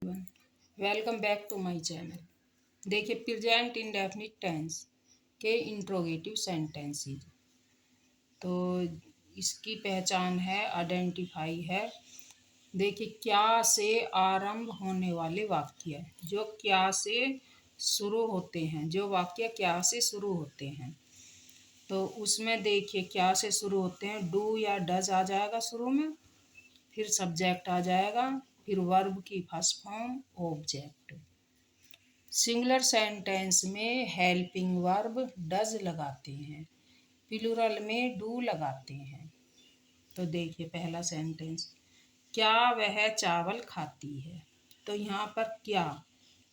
Welcome back to my channel. देखिए, present indefinite tense के interrogative sentences. तो इसकी पहचान है, आइडेंटिफाई है। देखिए, क्या से आरंभ होने वाले वाक्य, जो क्या से शुरू होते हैं, जो वाक्य क्या से शुरू होते हैं, तो उसमें देखिए क्या से शुरू होते हैं। डू या डज आ जाएगा शुरू में, फिर सब्जेक्ट आ जाएगा, फिर वर्ब की first form object. Singular sentence में हेल्पिंग वर्ब डज लगाते हैं, प्लूरल में डू लगाते हैं। तो देखिए पहला सेंटेंस, क्या वह चावल खाती है। तो यहाँ पर क्या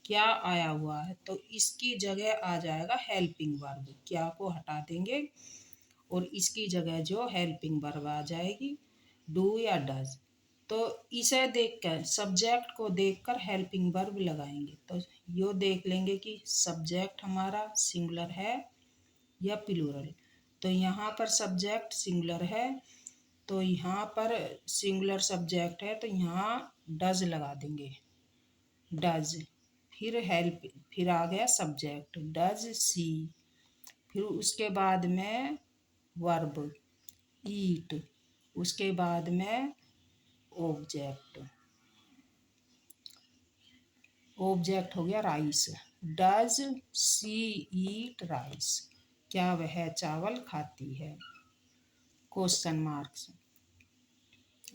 क्या आया हुआ है, तो इसकी जगह आ जाएगा हेल्पिंग वर्ब। क्या को हटा देंगे और इसकी जगह जो हेल्पिंग वर्ब आ जाएगी, डू या डज। तो इसे देखकर, सब्जेक्ट को देखकर हेल्पिंग वर्ब लगाएंगे। तो यो देख लेंगे कि सब्जेक्ट हमारा सिंगुलर है या प्लूरल। तो यहाँ पर सब्जेक्ट सिंगुलर है, तो यहाँ पर सिंगुलर सब्जेक्ट है, तो यहाँ डज लगा देंगे, डज। फिर आ गया सब्जेक्ट, डज सी। फिर उसके बाद में वर्ब ईट, उसके बाद में ऑब्जेक्ट ऑब्जेक्ट हो गया rice. Does she eat rice, क्या वह चावल खाती है, क्वेश्चन मार्क्स।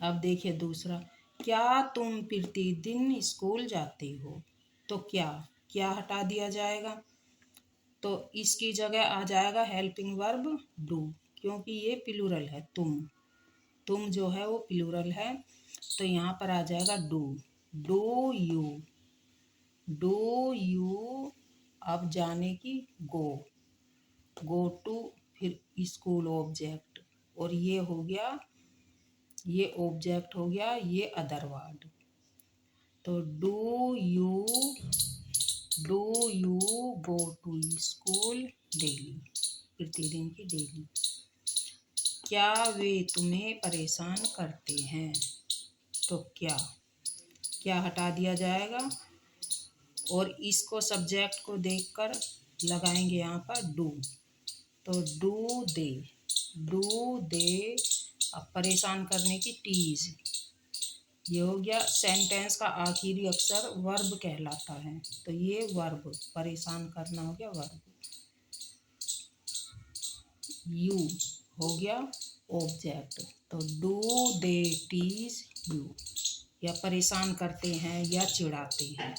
अब देखिए दूसरा, क्या तुम प्रतिदिन स्कूल जाते हो। तो क्या क्या हटा दिया जाएगा, तो इसकी जगह आ जाएगा हेल्पिंग वर्ब डू, क्योंकि ये प्लूरल है। तुम जो है वो प्लूरल है, तो यहाँ पर आ जाएगा डू। डू यू अब जाने की, गो टू, फिर स्कूल ऑब्जेक्ट, और ये हो गया, ये ऑब्जेक्ट हो गया, ये अदर वर्ड। तो do you go to school daily, प्रतिदिन की डेली। क्या वे तुम्हें परेशान करते हैं। तो क्या हटा दिया जाएगा और इसको सब्जेक्ट को देखकर लगाएंगे यहाँ पर डू। तो डू दे अब परेशान करने की, टीज। ये हो गया सेंटेंस का आखिरी अक्षर वर्ब कहलाता है, तो ये वर्ब, परेशान करना हो गया वर्ब। यू हो गया ऑब्जेक्ट। तो डू दे टीज यू, या परेशान करते हैं या चिढ़ाते हैं।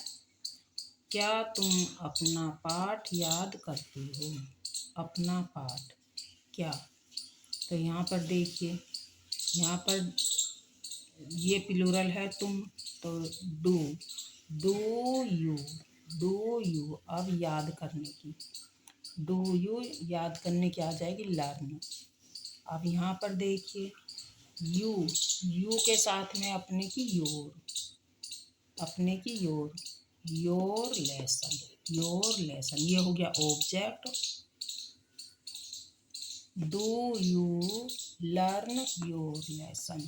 क्या तुम अपना पाठ याद करते हो। अपना पाठ क्या, तो यहाँ पर देखिए, यहाँ पर ये प्लूरल है तुम, तो डू यू अब याद करने की, डू यू याद करने की आ जाएगी लर्न। अब यहाँ पर देखिए, यू के साथ में अपने की योर लेसन, ये हो गया object. Do you learn your lesson.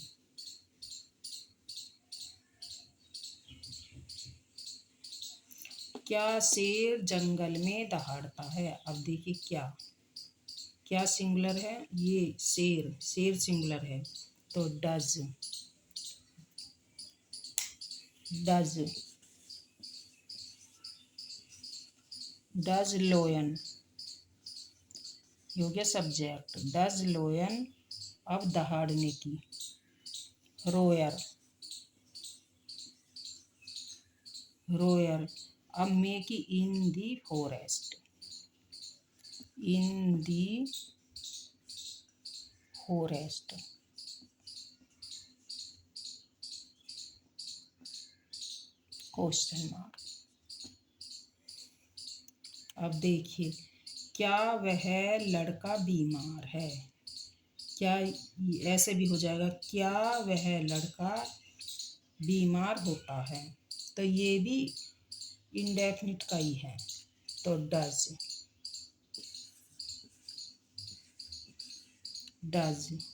क्या शेर जंगल में दहाड़ता है। अब देखिए क्या सिंगुलर है, ये शेर सिंगुलर है, तो डज लोयन, ये हो गया सब्जेक्ट। डज लोयन अब दहाड़ने की, रोयर अब make in the forest, question mark. अब देखिए, क्या वह लड़का बीमार है। क्या ऐसे भी हो जाएगा, क्या वह लड़का बीमार होता है, तो ये भी इंडेफिनिट का ही है, तो डज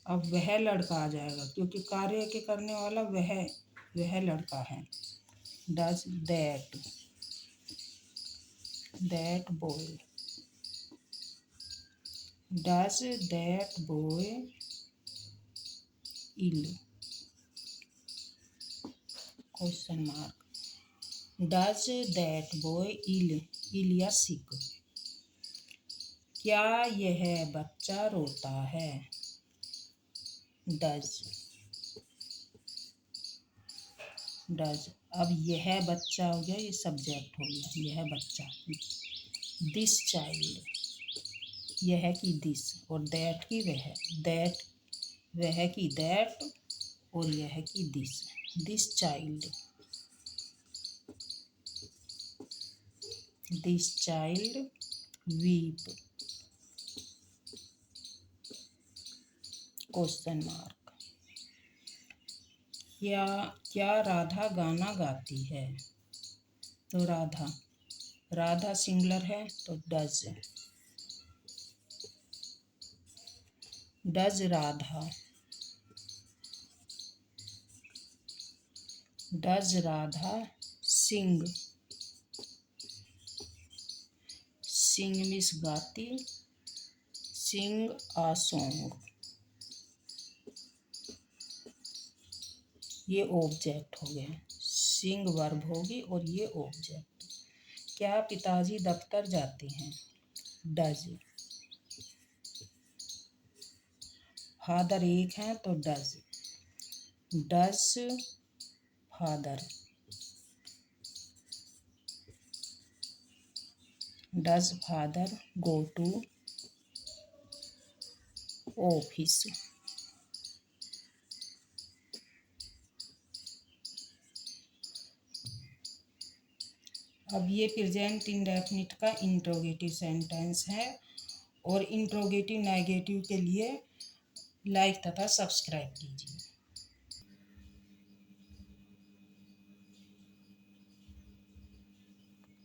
अब वह लड़का आ जाएगा, क्योंकि कार्य के करने वाला वह लड़का है। Does that boy, does that boy ill, question mark, does that boy ill या सिक, क्या यह बच्चा रोता है, डज। अब यह बच्चा हो गया, ये सब्जेक्ट हो गया, यह बच्चा। दिस चाइल्ड, यह की दिस और दैट की वह, दैट वह की दैट और यह की this. This child weep, question mark. क्या राधा गाना गाती है, तो राधा सिंगुलर है तो डज राधा सिंग मीन्स गाती, सिंग आ सॉन्ग, ये ऑब्जेक्ट हो गया, सिंग वर्ब होगी और ये ऑब्जेक्ट। क्या पिताजी दफ्तर जाते हैं, डज। फादर एक है तो does father go to office. अब ये प्रेजेंट इंडेफिनिट का इंट्रोगेटिव सेंटेंस है, और इंट्रोगेटिव नेगेटिव के लिए लाइक तथा सब्सक्राइब कीजिए।